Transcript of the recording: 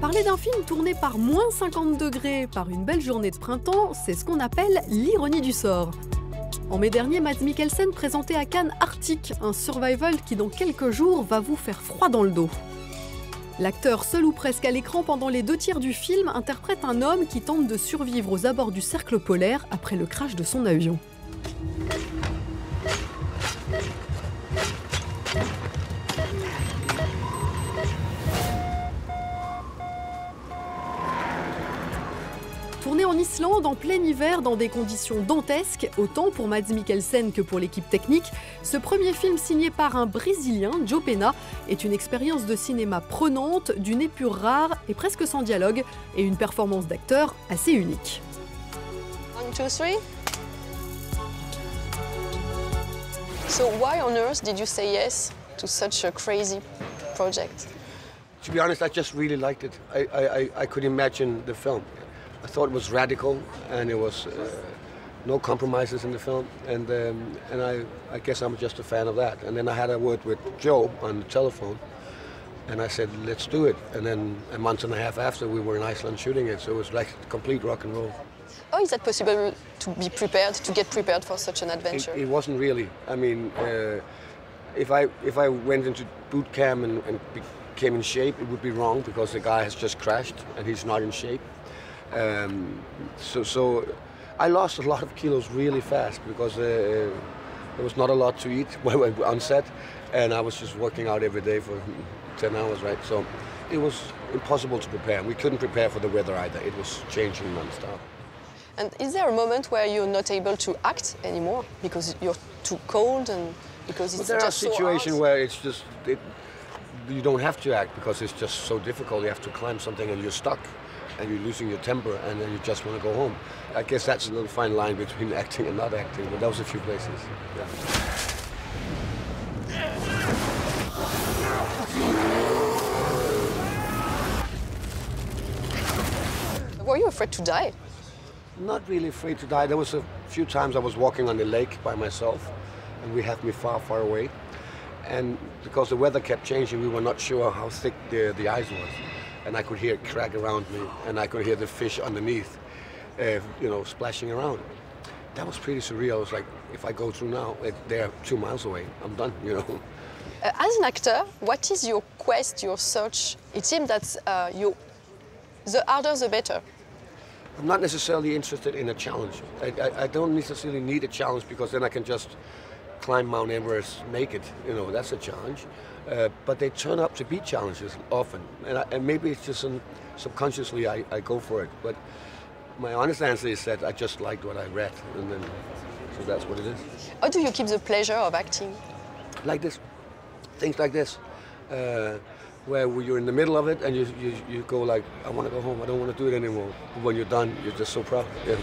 Parler d'un film tourné par moins 50 degrés par une belle journée de printemps, c'est ce qu'on appelle l'ironie du sort. En mai dernier, Mikkelsen présentait à Cannes Arctique, un survival qui dans quelques jours va vous faire froid dans le dos. L'acteur, seul ou presque à l'écran pendant les 2 tiers du film, interprète un homme qui tente de survivre aux abords du cercle polaire après le crash de son avion. Tourné en Islande en plein hiver dans des conditions dantesques, autant pour Mikkelsen que pour l'équipe technique, ce premier film signé par un Brésilien, Joe Penna, est une expérience de cinéma prenante, d'une épure rare et presque sans dialogue, et une performance d'acteur assez unique. 1, 2, 3. So why on earth did you say yes to such a crazy project? To be honest, I just really liked it. I could imagine the film. I thought it was radical, and it was no compromises in the film, and I guess I'm just a fan of that. And then I had a word with Joe on the telephone, and I said, let's do it. And then a month and a half after, we were in Iceland shooting it, so it was like complete rock and roll. How is that possible to be prepared, to get prepared for such an adventure? It wasn't really. I mean, if I went into boot camp and became in shape, it would be wrong because the guy has just crashed and he's not in shape. So I lost a lot of kilos really fast because there was not a lot to eat on set, and I was just working out every day for 10 hours, right? So it was impossible to prepare. We couldn't prepare for the weather either. It was changing non-stop. And is there a moment where you're not able to act anymore because you're too cold and because it's just so hard? There are situations where it's just, you don't have to act because it's just so difficult. You have to climb something and you're stuck and you're losing your temper and then you just want to go home. I guess that's a little fine line between acting and not acting, but that was a few places. Yeah. Were you afraid to die? Not really afraid to die. There was a few times I was walking on the lake by myself and we had me far, far away. And because the weather kept changing, we were not sure how thick the ice was. And I could hear it crack around me and I could hear the fish underneath, splashing around. That was pretty surreal. It was like, if I go through now, they're 2 miles away. I'm done, As an actor, what is your quest, your search? It seems that the harder the better. I'm not necessarily interested in a challenge. I don't necessarily need a challenge because then I can just climb Mount Everest naked. That's a challenge. But they turn up to be challenges often. And maybe it's just subconsciously I go for it. But my honest answer is that I just liked what I read. And then, so that's what it is. How do you keep the pleasure of acting? Like this. Things like this. Where you're in the middle of it and you go like, I want to go home, I don't want to do it anymore. When you're done, you're just so proud. Yeah.